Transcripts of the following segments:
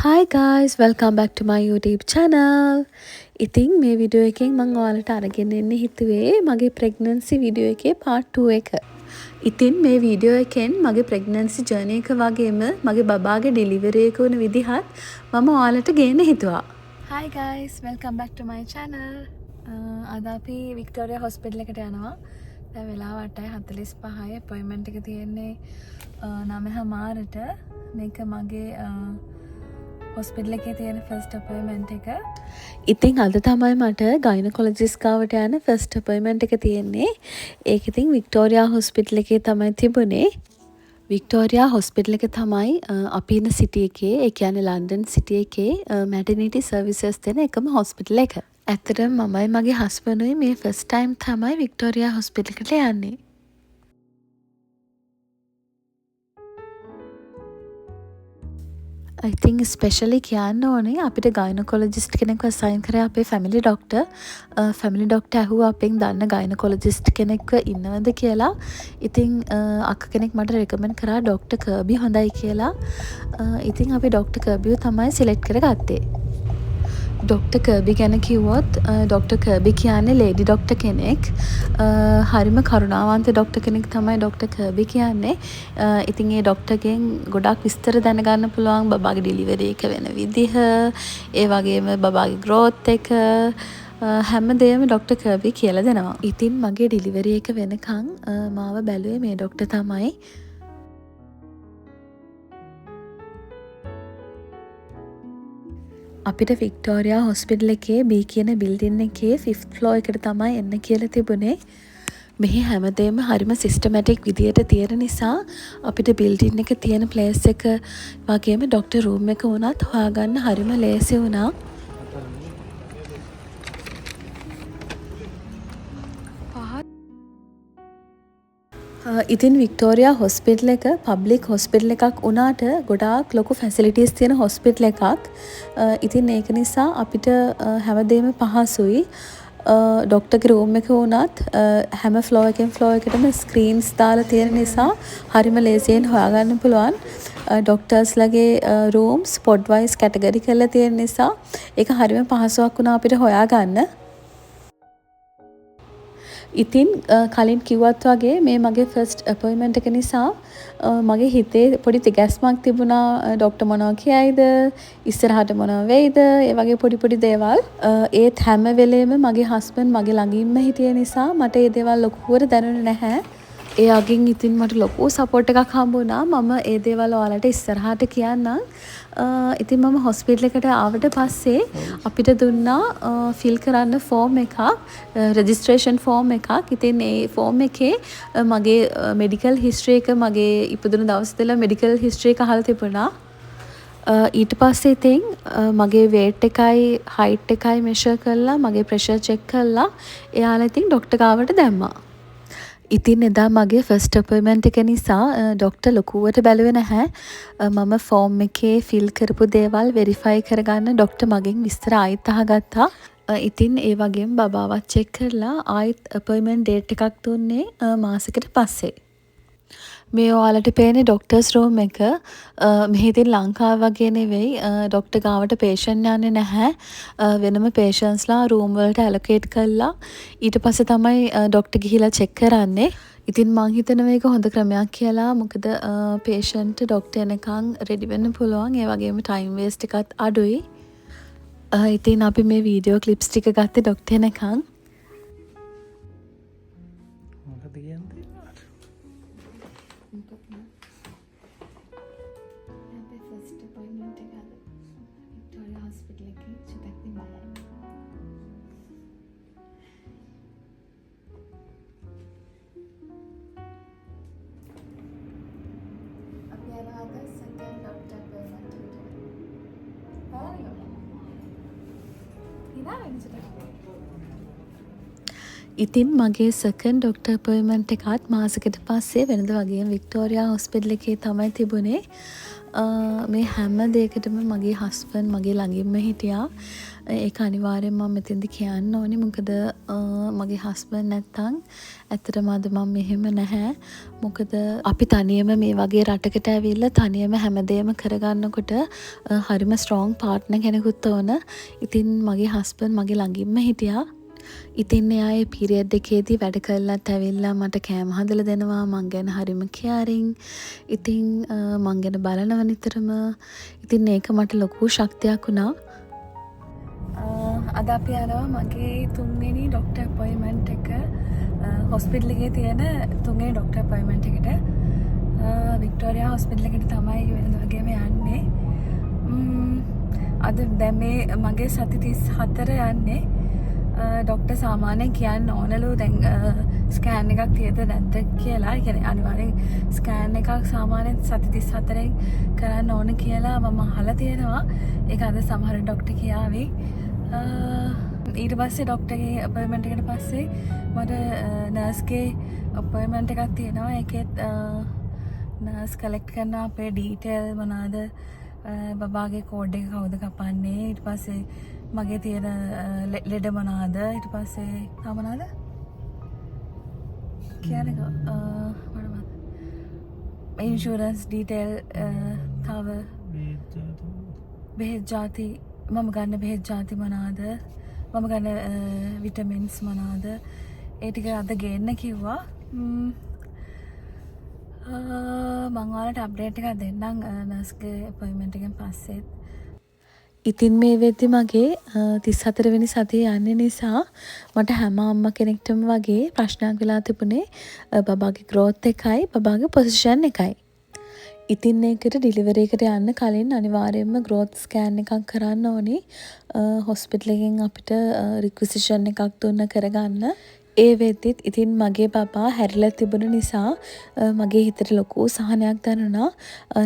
Hi guys, welcome back to my YouTube channel. ඉතින් මේ video එකෙන් මම ඔයාලට අරගෙන එන්න හිතුවේ මගේ pregnancy වීඩියෝ එකේ part 2 එක. ඉතින් මේ වීඩියෝ එකෙන් මගේ pregnancy journey එක වගේම මගේ බබාගේ delivery එක වුණ විදිහත් මම ඔයාලට ගේන්න හිතුවා. Hi guys, welcome back to my channel. අද අපි Victoria Hospital එකට යනවා. දැන් වෙලාව 8:45යි appointment එක තියෙන්නේ 9:00ට. මේක මගේ හොස්පිටල් එකේ තියෙන ෆස්ට් අපොයින්ට්මන්ට් එක. ඉතින් අද තමයි මට ගයිනකොලොජිස්ට් ගාවට යන ෆස්ට් අපොයින්ට්මන්ට් එක තියෙන්නේ. ඒක ඉතින් වික්ටෝරියා හොස්පිටල් එකේ තමයි තිබුණේ. වික්ටෝරියා හොස්පිටල් එක තමයි අපි ඉන්න සිටි එකේ, ඒ කියන්නේ ලන්ඩන් සිටි එකේ මැටර්නිටි සර්විසස් දෙන එකම හොස්පිටල් එක. ඇත්තටම මමයි මගේ හස්බන්ඩ්ුයි මේ ෆස්ට් ටයිම් තමයි වික්ටෝරියා හොස්පිටල් එකට යන්නේ. I think especially කියන්න ඕනේ අපිට ගයිනකොලොජිස්ට් කෙනෙක්ව අසයින් කරේ අපේ ෆැමිලි ඩොක්ටර්. ෆැමිලි ඩොක්ටර් ඇහුවා අපෙන් දන්න ගයිනකොලොජිස්ට් කෙනෙක්ව ඉන්නවද කියලා. ඉතින් අක්ක කෙනෙක් මට රෙකමන්ඩ් කරා ඩොක්ටර් කර්බි හොඳයි කියලා. ඉතින් අපි ඩොක්ටර් කර්බිව තමයි සිලෙක්ට් කරගත්තේ. ඩොක්ටර් කර්බි ගැන කිව්වොත් ඩොක්ටර් කර්බි කියන්නේ ලේඩි ඩොක්ටර් කෙනෙක්. හරිම කරුණාවන්ත ඩොක්ටර් කෙනෙක් තමයි ඩොක්ටර් කර්බි කියන්නේ. ඉතින් ඒ ඩොක්ටර්ගෙන් ගොඩක් විස්තර දැනගන්න පුළුවන් බබාගේ ඩිලිවරි එක වෙන විදිහ, ඒ වගේම බබාගේ growth එක හැමදේම ඩොක්ටර් කර්බි කියලා දෙනවා. ඉතින් මගේ ඩිලිවරි එක වෙනකන් මාව බැලුවේ මේ ඩොක්ටර් තමයි. අපිට වික්ටෝරියා හොස්පිටල් එකේ B කියන බිල්ඩින් එකේ 5th floor එකට තමයි එන්න කියලා තිබුණේ. මෙහි හැමදේම හරිම සිස්ටමැටික් විදියට තියෙන නිසා අපිට බිල්ඩින් එක තියෙන ප්ලේස් එක වගේම ඩොක්ටර් රූම් එක වුණත් හොයාගන්න හරිම ලේසි වුණා. ඉතින් වික්ටෝරියා හොස්පිටල් එක පබ්ලික් හොස්පිටල් එකක් වුණාට ගොඩාක් ලොකු ෆැසිලිටිස් තියෙන හොස්පිටල් එකක්. ඉතින් ඒක නිසා අපිට හැමදේම පහසුයි. ඩොක්ටර්ගේ රූම් එක වුණත් හැම ෆ්ලෝර් එකෙන් ෆ්ලෝර් එකටම ස්ක්‍රීන්ස් දාලා තියෙන නිසා හරිම ලේසියෙන් හොයාගන්න පුළුවන්. ඩොක්ටර්ස්ලගේ රූම්ස් පොඩ් වයිස් කැටගරි කරලා තියෙන නිසා ඒක හරිම පහසුවක් වුණා අපිට හොයාගන්න. ඉතින් කලින් කිව්වත් වගේ මේ මගේ ෆස්ට් අපොයින්ට්මන්ට් එක නිසා මගේ හිතේ පොඩි තිගැස්මක් තිබුණා ඩොක්ටර් මොනවා කියයිද, ඉස්සරහට මොනවා වෙයිද, ඒ වගේ පොඩි දේවල්. ඒත් හැම වෙලේම මගේ හස්බන්ඩ් මගේ ළඟින්ම හිටිය නිසා මට ඒ දේවල් ලොකුවට දැනුනේ නැහැ. එයාගෙන් ඉතින් මට ලොකු සපෝට් එකක් හම්බුණා. මම ඒ දේවල් ඔයාලට ඉස්සරහට කියන්නම්. ඉතින් මම හොස්පිටල් එකට ආවට පස්සේ අපිට දුන්නා ෆිල් කරන්න ෆෝම් එකක්, රෙජිස්ට්‍රේෂන් ෆෝම් එකක්. ඉතින් ඒ ෆෝම් එකේ මගේ මෙඩිකල් හිස්ටරි එක, මගේ ඉපදුණු දවස් ඉඳලා මෙඩිකල් හිස්ටරි එක අහලා තිබුණා. ඊට පස්සේ ඉතින් මගේ වේට් එකයි හයිට් එකයි මෙෂර් කරලා මගේ ප්‍රෙෂර් චෙක් කරලා එයාලා ඉතින් ඩොක්ටර් ගාවට දැම්මා. ඉතින් එදා මගේ ෆස්ට් අපොයින්ට්මන්ට් එක නිසා ඩොක්ටර් ලොකුවට බැලුවේ නැහැ. මම ෆෝම් එකේ ෆිල් කරපු දේවල් වෙරිෆයි කරගන්න ඩොක්ටර් මගෙන් විස්තර ආයෙත් අහගත්තා. ඉතින් ඒ වගේම බබාවත් චෙක් කරලා ආයෙත් අපොයින්ට්මන්ට් ඩේට් එකක් දුන්නේ මාසෙකට පස්සේ. මේ ඔයාලට පේන්නේ ඩොක්ටර්ස් රූම් එක. මෙහි ඉතින් ලංකාව වගේ නෙවෙයි. ඩොක්ටර් ගාවට පේෂන්ට් යන්නේ නැහැ. වෙනම පේෂන්ට්ස්ලා රූම් වලට ඇලොකේට් කරලා ඊට පස්සේ තමයි ඩොක්ටර් ගිහිලා චෙක් කරන්නේ. ඉතින් මං හිතනවා මේක හොඳ ක්‍රමයක් කියලා. මොකද පේෂන්ට් ඩොක්ටර් එනකන් රෙඩි වෙන්න පුළුවන්. ඒ වගේම ටයිම් වේස්ට් එකත් අඩුයි. ඉතින් අපි මේ වීඩියෝ ක්ලිප්ස් ටික ගත්තේ ඩොක්ටර් එනකන්. ඉතින් මගේ සෙකන්ඩ් ඩොක්ටර් අපොයින්ට්මන්ට් එකත් මාසෙකට පස්සේ වෙනද වගේම වික්ටෝරියා හොස්පිටල් එකේ තමයි තිබුණේ. මේ හැම දෙයකටම මගේ හස්බන්ඩ් මගේ ළඟින්ම හිටියා. ඒක අනිවාර්යෙන් මම මෙතෙන්දි කියන්න ඕනේ. මොකද මගේ හස්බන්ඩ් නැත්තම් ඇත්තටම අද මම මෙහෙම නැහැ. මොකද අපි තනියම මේ වගේ රටකට ඇවිල්ලා තනියම හැමදේම කරගන්නකොට හරිම ස්ට්‍රෝං පාර්ට්නර් කෙනෙකුත් ඕන. ඉතින් මගේ හස්බන්ඩ් මගේ ළඟින්ම හිටියා. ඉතින් එයා ඒ පීරියඩ් එකේදී වැඩ කරලත් ඇවිල්ලා මට කෑම හදලා දෙනවා. මං ගැන හරිම කෙයාරින්. ඉතින් මං ගැන බලනව නිතරම. ඉතින් ඒක මට ලොකු ශක්තියක් වුණා. අද අපි යනවා මගේ 3 වෙනි ඩොක්ටර් අපොයින්ට්මන්ට් එක. හොස්පිටල් එකේ තියෙන 3 වෙනි ඩොක්ටර් අපොයින්ට්මන්ට් එකට. වික්ටෝරියා හොස්පිටල් එකට තමයි වෙනද වගේම යන්නේ. අද දැන් මේ මගේ සති 34 යන්නේ. ඩොක්ටර් සාමාන්‍යයෙන් කියන්න ඕනලු දැන් ස්කෑන් එකක් තියද නැද්ද කියලා. ඒ කියන්නේ අනිවාර්යෙන් ස්කෑන් එකක් සාමාන්‍යයෙන් සති 34න් කරන්න ඕන කියලා මම අහලා තියෙනවා. ඒක අද සමහර ඩොක්ටර් කියාවේ. ඊට පස්සේ ඩොක්ටර්ගේ අපොයින්ට්මන්ට් එකට පස්සේ මට නර්ස්ගේ අපොයින්ට්මන්ට් එකක් තියෙනවා. ඒකෙත් නර්ස් කලෙක්ට් කරනවා අපේ ඩීටේල් මොනවාද, බබාගේ කෝඩ් එක කවුද කපන්නේ, ඊට පස්සේ මගේ තියෙන ලෙඩ මොනවාද, ඊට පස්සේ මොනවාද කියන්නේ ඉන්ෂුරන්ස් ඩීටේල්, තව බෙහෙත් ජාති, මම ගන්න බෙහෙත් ජාති මොනවාද, මම ගන්න විටමින්ස් මොනවාද, ඒ ටික අද ගේන්න කිව්වා. මම ඔයාලට අප්ඩේට් එකක් දෙන්නම් නර්ස්ගේ අපොයින්ට්මන්ට් එකෙන් පස්සේ. ඉතින් මේ වෙද්දි මගේ 34 වෙනි සතිය යන්නේ නිසා මට හැම අම්මා කෙනෙක්ටම වගේ ප්‍රශ්නයක් වෙලා තිබුණේ බබාගේ growth එකයි බබාගේ position එකයි. ඉතින් ඒකට ඩිලිවරි එකට යන්න කලින් අනිවාර්යයෙන්ම growth scan එකක් කරන්න ඕනේ. හොස්පිටල් එකෙන් අපිට requisition එකක් දුන්න කරගන්න. ඒ වෙද්දිත් ඉතින් මගේ බබා හැරිලා තිබුණ නිසා මගේ හිතට ලොකු සහනයක් දැනුණා.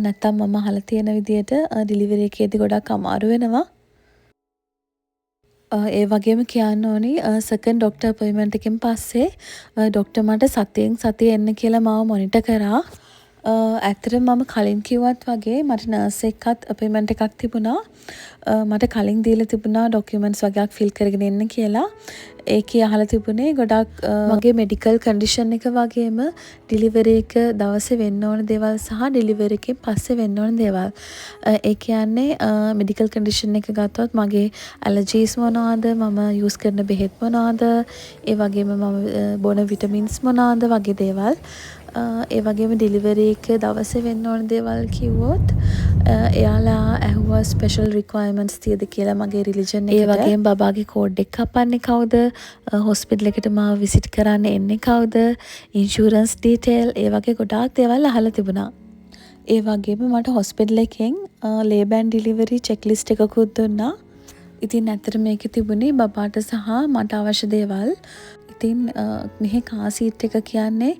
නැත්තම් මම අහලා තියෙන විදිහට ඩිලිවරි එකේදී ගොඩක් අමාරු වෙනවා. ඒ වගේම කියන්න ඕනි සෙකන්ඩ් ඩොක්ටර් අපොයින්ට්මන්ට් එකෙන් පස්සේ ඩොක්ටර් මට සතියෙන් සතිය එන්න කියලා මාව මොනිටර් කරා. ඇත්තටම මම කලින් කිව්වත් වගේ මට නර්ස් එක්කත් අපොයින්ට්මන්ට් එකක් තිබුණා. මට කලින් දීලා තිබුණා ඩොකියුමන්ට්ස් වගේක් ෆිල් කරගෙන එන්න කියලා. ඒකේ අහලා තිබුණේ ගොඩක් මගේ මෙඩිකල් කන්ඩිෂන් එක වගේම ඩිලිවරි එක දවසේ වෙන්න ඕන දේවල් සහ ඩිලිවරි එකෙන් පස්සේ වෙන්න ඕන දේවල්. ඒ කියන්නේ මෙඩිකල් කන්ඩිෂන් එක ගත්තොත් මගේ ඇලර්ජීස් මොනවාද, මම යූස් කරන බෙහෙත් මොනවාද, ඒ වගේම මම බොන විටමින්ස් මොනවාද වගේ දේවල්. ඒ වගේම ඩිලිවරි එක දවසේ වෙන්න ඕන දේවල් කිව්වොත් එයාලා ඇහුවා ස්පෙෂල් රික්වයර්මන්ට්ස් තියද කියලා මගේ රිලිජන් එකට. ඒ වගේම බබාගේ කෝඩ් එක කපන්නේ කවුද, හොස්පිටල් එකට මාව විසිට් කරන්න එන්නේ කවුද, ඉන්ෂුරන්ස් ඩීටේල්, ඒ වගේ ගොඩාක් දේවල් අහලා තිබුණා. ඒ වගේම මට හොස්පිටල් එකෙන් ලේබර් ඇන්ඩ් ඩිලිවරි චෙක්ලිස්ට් එකකුත් දුන්නා. ඉතින් ඇත්තට මේකේ තිබුණේ බබාට සහ මට අවශ්‍ය දේවල්. ඉතින් මෙහි කාර් සීට් එක කියන්නේ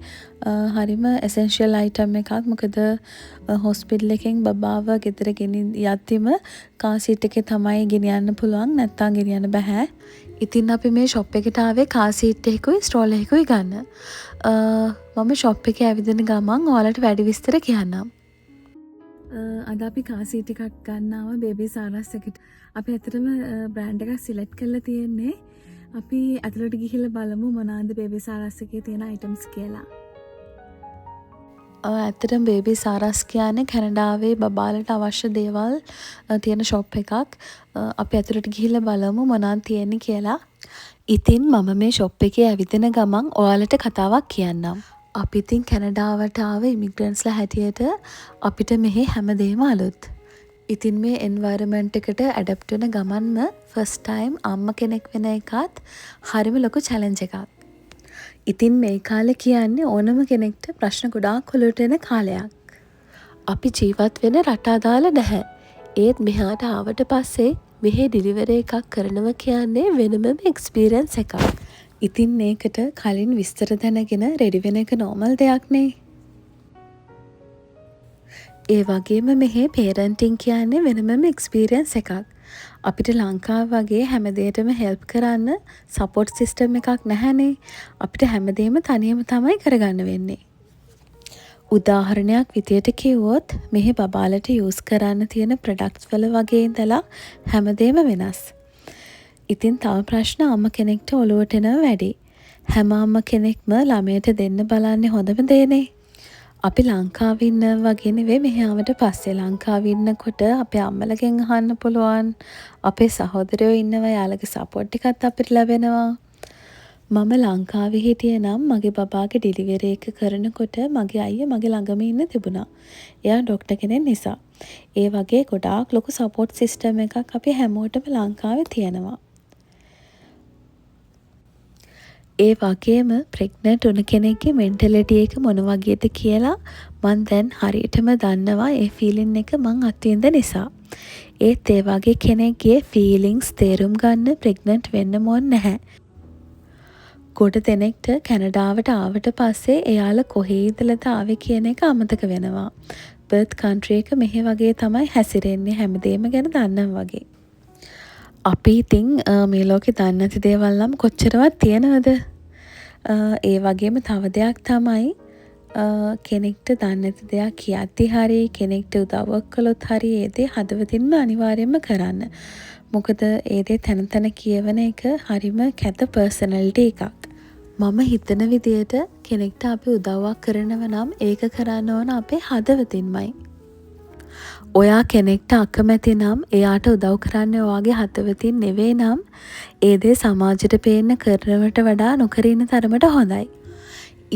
හරිම එසෙන්ෂියල් අයිටම් එකක්. මොකද හොස්පිටල් එකෙන් බබාව ගෙදර ගෙනින් යද්දිම කාර් සීට් එකේ තමයි ගෙනියන්න පුළුවන්, නැත්තම් ගෙනියන්න බෑ. ඉතින් අපි මේ ෂොප් එකට ආවේ කාර් සීට් එකකුයි ස්ට්‍රෝලර් එකකුයි ගන්න. මම ෂොප් එකේ ඇවිදින ගමන් ඔයාලට වැඩි විස්තර කියන්නම්. අද අපි කාර් සීට් එකක් ගන්නාම බේබී සාරස් එකට. අපි ඇත්තටම බ්‍රෑන්ඩ් එකක් සිලෙක්ට් කරලා තියෙන්නේ. අපි ඇතුළට ගිහිල්ලා බලමු මොනවාද බේබී සාරස් එකේ තියෙන අයිටම්ස් කියලා. ඇත්තටම බේබී සාරස් කියන්නේ කැනඩාවේ බබාලට අවශ්‍ය දේවල් තියෙන ෂොප් එකක්. අපි ඇතුළට ගිහිල්ලා බලමු මොනවද තියෙන්නේ කියලා. ඉතින් මම මේ ෂොප් එකේ ඇවිදින ගමන් ඔයාලට කතාවක් කියන්නම්. අපි ඉතින් කැනඩාවට ආව ඉමිග්‍රන්ට්ස්ලා හැටියට අපිට මෙහි හැමදේම අලුත්. ඉතින් මේ එන්වයරන්මන්ට් එකට ඇඩැප්ට් වෙන ගමන්ම ෆස්ට් ටයිම් අම්මා කෙනෙක් වෙන එකත් හරිම ලොකු චැලෙන්ජ් එකක්. ඉතින් මේ කාලේ කියන්නේ ඕනම කෙනෙක්ට ප්‍රශ්න ගොඩාක් ඔලුවට එන කාලයක්. අපි ජීවත් වෙන රට අදාළ නැහැ. ඒත් මෙහාට ආවට පස්සේ මෙහි ඩිලිවරි එකක් කරනවා කියන්නේ වෙනමම එක්ස්පීරියන්ස් එකක්. ඉතින් මේකට කලින් විස්තර දැනගෙන රෙඩි වෙන එක නෝමල් දෙයක් නේ. ඒ වගේම මෙහි පේරන්ටින් කියන්නේ වෙනමම එක්ස්පීරියන්ස් එකක්. අපිට ලංකාව වගේ හැමදේටම හෙල්ප් කරන්න සපෝට් සිස්ටම් එකක් නැහැනේ. අපිට හැමදේම තනියම තමයි කරගන්න වෙන්නේ. උදාහරණයක් විදියට කිව්වොත් මෙහි බබාලට යූස් කරන්න තියෙන ප්‍රොඩක්ට්ස් වල වගේ ඉඳලා හැමදේම වෙනස්. ඉතින් තව ප්‍රශ්න අම්ම කෙනෙක්ට ඔලුවට එනවා වැඩි. හැම අම්ම කෙනෙක්ම ළමයට දෙන්න බලන්නේ හොඳම දේනේ. අපි ලංකාවේ ඉන්න වගේ නෙවෙයි මෙහි ආවට පස්සේ ලංකාවේ ඉන්නකොට අපේ අම්මලගෙන් අහන්න පුළුවන්. අපේ සහෝදරයෝ ඉන්නවා යාළගේ සපෝට් එකත් අපිට ලැබෙනවා. මම ලංකාවේ හිටියේ නම් මගේ බබාගේ ඩිලිවරි එක කරනකොට මගේ අයියා මගේ ළඟම ඉන්න තිබුණා. එයා ඩොක්ටර් කෙනෙක් නිසා. ඒ වගේ ගොඩාක් ලොකු සපෝට් සිස්ටම් එකක් අපි හැමෝටම ලංකාවේ තියෙනවා. ඒ වගේම ප්‍රෙග්නන්ට් වුණ කෙනෙක්ගේ මෙන්ටැලිටි එක මොන වගේද කියලා මං දැන් හරියටම දන්නවා ඒ ෆීලින් එක මං අත්විඳ නිසා. ඒත් ඒ වගේ කෙනෙක්ගේ ෆීලිංගස් තේරුම් ගන්න ප්‍රෙග්නන්ට් වෙන්න ඕන නැහැ. ගොඩ දෙනෙක්ට කැනඩාවට ආවට පස්සේ එයාලා කොහේ ඉඳලාද ආවේ කියන එක අමතක වෙනවා. බර්ත් කන්ට්‍රි එක මෙහෙ වගේ තමයි හැසිරෙන්නේ හැමදේම ගැන දන්නම් වගේ. අපි ඉතින් මේ ලෝකේ දන්නේ නැති දේවල් නම් කොච්චරවත් තියෙනවද? ඒ වගේම තව දෙයක් තමයි කෙනෙක්ට දන්නේ නැති දෙයක් කියද්දි හරි කෙනෙක්ට උදව්වක් කළොත් හරි ඒ දේ හදවතින්ම අනිවාර්යයෙන්ම කරන්න. මොකද ඒ දේ තන තන කියවන එක හරිම කැත පර්සනැලිටි එකක්. මම හිතන විදියට කෙනෙක්ට අපි උදව්වක් කරනව නම් ඒක කරන්න ඕන අපේ හදවතින්මයි. ඔයා කෙනෙක්ට අකමැති නම් එයාට උදව් කරන්න ඔයාගේ හදවතින් නෙවෙයි නම් ඒ දේ සමාජයට පේන්න කරනවට වඩා නොකර ඉන්න තරමට හොඳයි.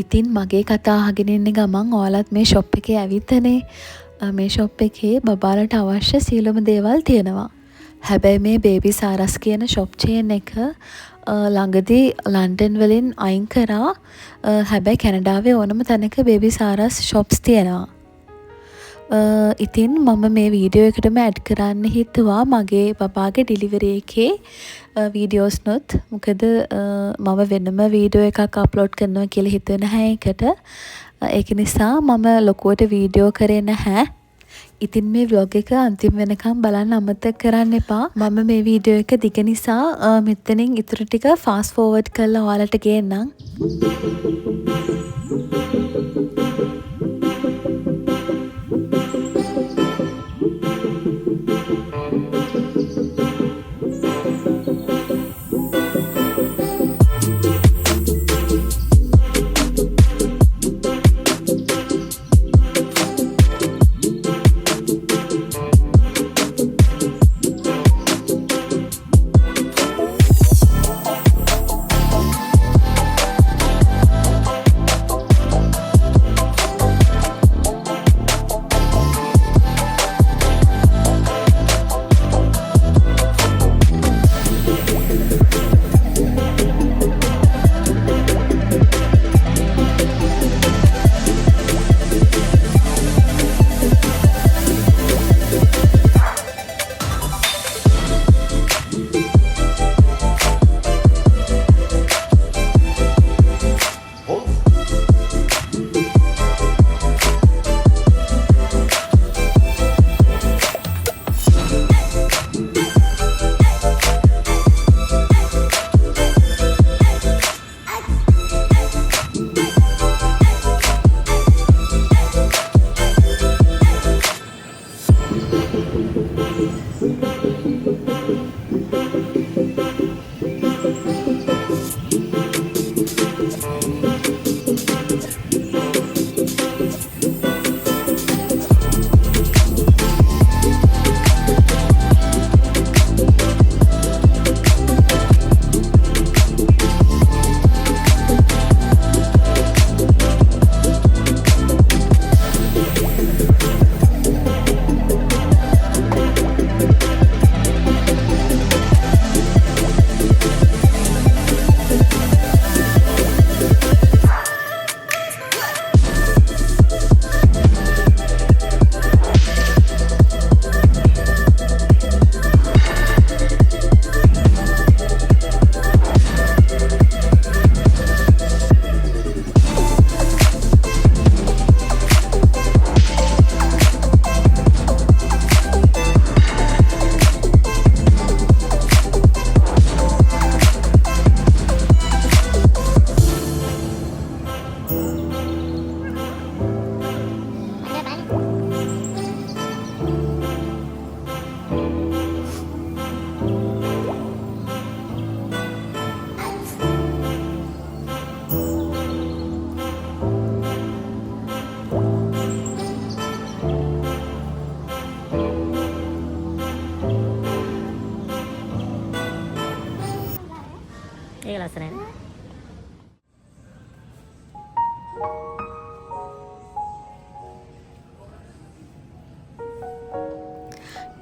ඉතින් මගේ කතා අහගෙන ඉන්න ගමන් ඔයාලත් මේ ෂොප් එකේ ඇවිත්නේ. මේ ෂොප් එකේ බබාලට අවශ්‍ය සියලුම දේවල් තියෙනවා. හැබැයි මේ බේබි සාරස් කියන ෂොප් චේන් එක ළඟදී ලන්ඩන් වලින් අයින් කරා. හැබැයි කැනඩාවේ ඕනම තැනක බේබි සාරස් ෂොප්ස් තියෙනවා. ඉතින් මම මේ වීඩියෝ එකටම ඇඩ් කරන්න හිතුවා මගේ බබාගේ ඩිලිවරි එකේ වීඩියෝස් නොත්. මොකද මම වෙනම වීඩියෝ එකක් අප්ලෝඩ් කරනවා කියලා හිතුවේ නැහැ ඒකට. ඒක නිසා මම ලොකුවට වීඩියෝ කරේ නැහැ. ඉතින් මේ vlog එක අන්තිම වෙනකම් බලන්න අමතක කරන්න එපා. මම මේ වීඩියෝ එක දිග නිසා මෙතනින් ඉතුරු ටික ෆාස්ට් ෆෝවර්ඩ් කරලා ඔයාලට ගේන්නම්.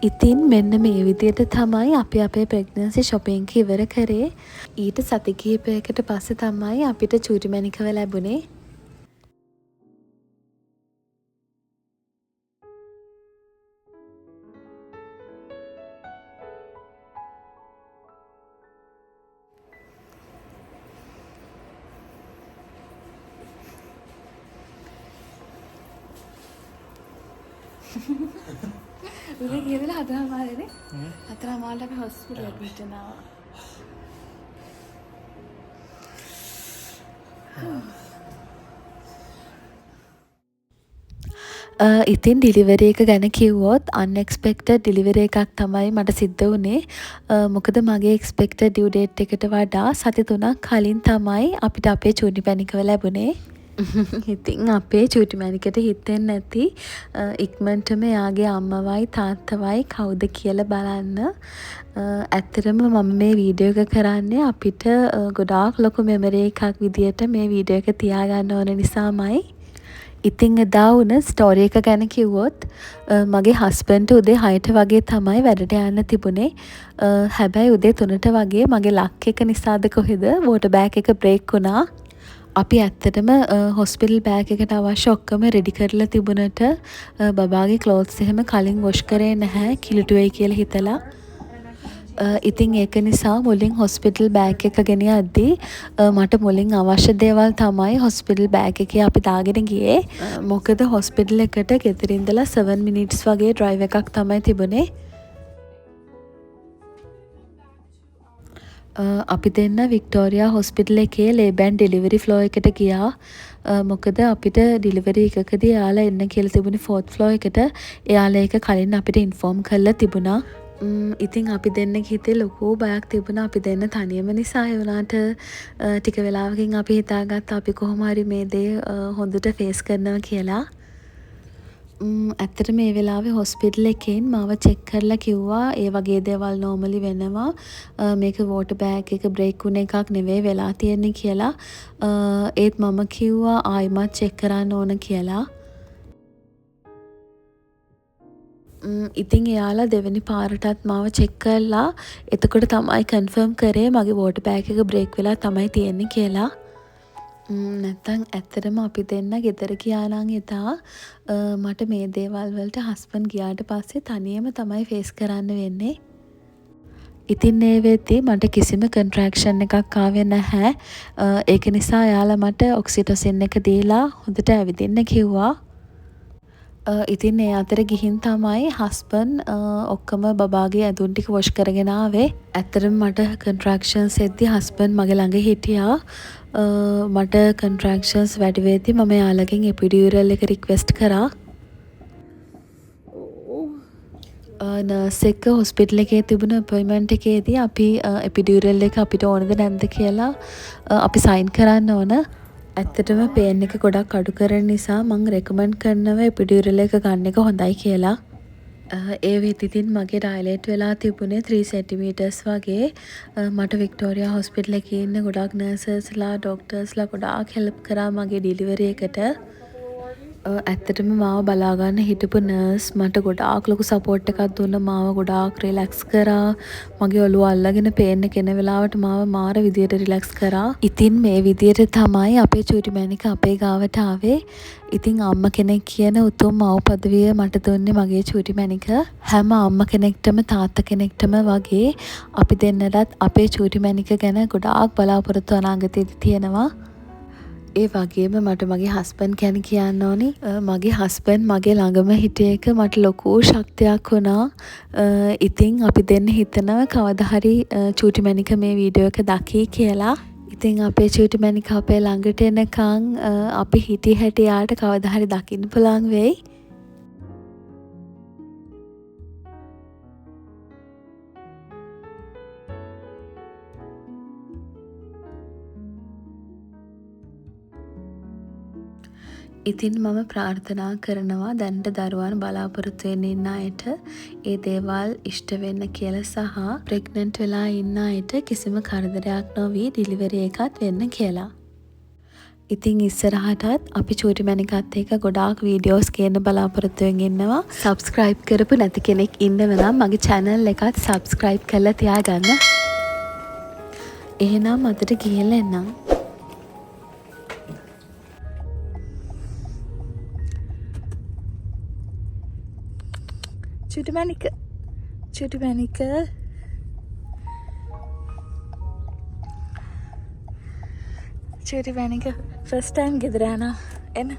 ඉතින් මෙන්න මේ විදිහට තමයි අපි අපේ ප්‍රෙග්නන්සි shopping එක ඉවර කරේ. ඊට සති කිහිපයකට පස්සේ තමයි අපිට චූටි මැණිකව ලැබුණේ. උදේ ගියදලා හතරමාරේනේ. හතරමාරට අපි හොස්පිටල් එකට යනවා. ඉතින් ඩිලිවරි එක ගැන කිව්වොත් අන්එක්ස්පෙක්ටඩ් ඩිලිවරි එකක් තමයි මට සිද්ධ වුණේ. මොකද මගේ එක්ස්පෙක්ටඩ් ඩියු ඩේට් එකට වඩා සති 3ක් කලින් තමයි අපිට අපේ චූටි මැණිකව ලැබුණේ. ඉතින් අපේ චූටි මැණිකට හිතෙන්නේ නැති ඉක්මනටම එයාගේ අම්මවයි තාත්තවයි කවුද කියලා බලන්න. ඇත්තටම මම මේ වීඩියෝ එක කරන්නේ අපිට ගොඩාක් ලොකු මෙමරි එකක් විදියට මේ වීඩියෝ එක තියාගන්න ඕන නිසාමයි. ඉතින් එදා වුණ ස්ටෝරි එක ගැන කිව්වොත් මගේ හස්බන්ඩ් උදේ 6ට වගේ තමයි වැඩට යන්න තිබුණේ. හැබැයි උදේ 3ට වගේ මගේ ලක් එක නිසාද කොහෙද වෝටර් බෑග් එක බ්‍රේක් වුණා. අපි ඇත්තටම හොස්පිටල් බෑග් එකට අවශ්‍ය ඔක්කොම රෙඩි කරලා තිබුණට බබාගේ ක්ලෝත්ස් එහෙම කලින් වොෂ් කරේ නැහැ කිලුට වෙයි කියලා හිතලා. ඉතින් ඒක නිසා මුලින් හොස්පිටල් බෑග් එක ගෙන යද්දී මට මුලින් අවශ්‍ය දේවල් තමයි හොස්පිටල් බෑග් එකේ අපි දාගෙන ගියේ. මොකද හොස්පිටල් එකට ගෙදර ඉඳලා 7 minutes වගේ ඩ්‍රයිව් එකක් තමයි තිබුණේ. අපි දෙන්න වික්ටෝරියා හොස්පිටල් එකේ ලේබෑන් ඩෙලිවරි ෆ්ලෝ එකට ගියා. මොකද අපිට ඩිලිවරි එකකදී එයාලා එන්න කියලා තිබුණේ 4th ෆ්ලෝ එකට. එයාලා ඒක කලින් අපිට ඉන්ෆෝම් කරලා තිබුණා. ඉතින් අපි දෙන්න හිතේ ලොකු බයක් තිබුණා. අපි දෙන්න තනියම නිසා ඒ වුණාට ටික වෙලාවකින් අපි හිතාගත්තා අපි කොහොම හරි මේ දේ හොඳට ෆේස් කරනවා කියලා. ඇත්තට මේ වෙලාවේ හොස්පිටල් එකෙන් මාව චෙක් කරලා කිව්වා ඒ වගේ දේවල් නෝමලි වෙනවා. මේක වෝටර් බෑග් එක බ්‍රේක් වුණ එකක් නෙවෙයි වෙලා තියෙන්නේ කියලා. ඒත් මම කිව්වා ආයිමත් චෙක් කරන්න ඕන කියලා. ඉතින් එයාලා දෙවෙනි පාරටත් මාව චෙක් කරලා එතකොට තමයි කන්ෆර්ම් කරේ මගේ වෝටර් බෑග් එක බ්‍රේක් වෙලා තමයි තියෙන්නේ කියලා. නැත්තම් ඇත්තටම අපි දෙන්න ගෙදර ගියා නම් එදා මට මේ දේවල් වලට හස්බන්ඩ් ගියාට පස්සේ තනියම තමයි ෆේස් කරන්න වෙන්නේ. ඉතින් ඒ වෙද්දී මට කිසිම කන්ට්‍රැක්ෂන් එකක් ආවේ නැහැ. ඒක නිසා එයාලා මට ඔක්සිටොසින් එක දීලා හොඳට ඇවිදින්න කිව්වා. ඉතින් ඒ අතර ගිහින් තමයි හස්බන්ඩ් ඔක්කොම බබාගේ ඇඳුම් ටික වොෂ් කරගෙන ආවේ. ඇත්තටම මට කන්ට්‍රැක්ෂන්ස් එද්දි හස්බන්ඩ් මගේ ළඟ හිටියා. මට කන්ට්‍රැක්ෂන්ස් වැඩි වෙද්දි මම එයාලගෙන් එපිඩියුරල් එක රික්වෙස්ට් කරා. නර්ස් එක්ක හොස්පිටල් එකේ තිබුණ අපොයින්ට්මන්ට් එකේදී අපි එපිඩියුරල් එක අපිට ඕනද නැද්ද කියලා අපි සයින් කරන්න ඕන. ඇත්තටම පේන් එක ගොඩක් අඩු කරන නිසා මං රෙකමන්ඩ් කරනවා එපිඩියුරල් එක ගන්න එක හොඳයි කියලා. ඒ වෙද්දිත් මගේ ඩයලේට් වෙලා තිබුණේ 3 centimeters වගේ. මට වික්ටෝරියා හොස්පිටල් එකේ ඉන්න ගොඩක් නර්සස්ලා ඩොක්ටර්ස්ලා ගොඩාක් හෙල්ප් කරා මගේ ඩිලිවරි එකට. ඇත්තටම මාව බලාගන්න හිටපු නර්ස් මට ගොඩාක් ලොකු සපෝට් එකක් දුන්න. මාව ගොඩාක් රිලැක්ස් කරා. මගේ ඔළුව අල්ලගෙන පේන්න කෙන වෙලාවට මාව මාර විදියට රිලැක්ස් කරා. ඉතින් මේ විදියට තමයි අපේ චූටි මැණික අපේ ගාවට ආවේ. ඉතින් අම්ම කෙනෙක් කියන උතුම් මව් පදවිය මට දුන්නේ මගේ චූටි මැණික. හැම අම්ම කෙනෙක්ටම තාත්තා කෙනෙක්ටම වගේ අපි දෙන්නටත් අපේ චූටි මැණික ගැන ගොඩාක් බලාපොරොත්තු අනාගතයේදී තියෙනවා. ඒ වගේම මට මගේ හස්බන්ඩ් ගැන කියන්න ඕනි. මගේ හස්බන්ඩ් මගේ ළඟම හිටිය එක මට ලොකු ශක්තියක් වුණා. ඉතින් අපි දෙන්න හිතනවා කවදා හරි චූටි මැණික මේ වීඩියෝ එක දකී කියලා. ඉතින් අපේ චූටි මැණික අපේ ළඟට එනකන් අපි හිටිය හැටි යාට කවදා හරි දකින්න පුළුවන් වෙයි. ඉතින් මම ප්‍රාර්ථනා කරනවා දැනට දරුවන් බලාපොරොත්තු වෙන්න ඉන්න අයට ඒ දේවල් ඉෂ්ට වෙන්න කියලා සහ ප්‍රෙග්නන්ට් වෙලා ඉන්න අයට කිසිම කරදරයක් නොවි ඩිලිවරි එකත් වෙන්න කියලා. ඉතින් ඉස්සරහටත් අපි චූටි මැණිකත් එක්ක ගොඩාක් වීඩියෝස් ගේන්න බලාපොරොත්තුවෙන් ඉන්නවා. සබ්ස්ක්‍රයිබ් කරපු නැති කෙනෙක් ඉන්නව නම් මගේ channel එකත් සබ්ස්ක්‍රයිබ් කරලා තියාගන්න. එහෙනම් අදට ගිහලා එන්නම්. චූටි මැණික චූටි මැණික ෆස්ට් ටයිම් ගෙදර යනවා එන්න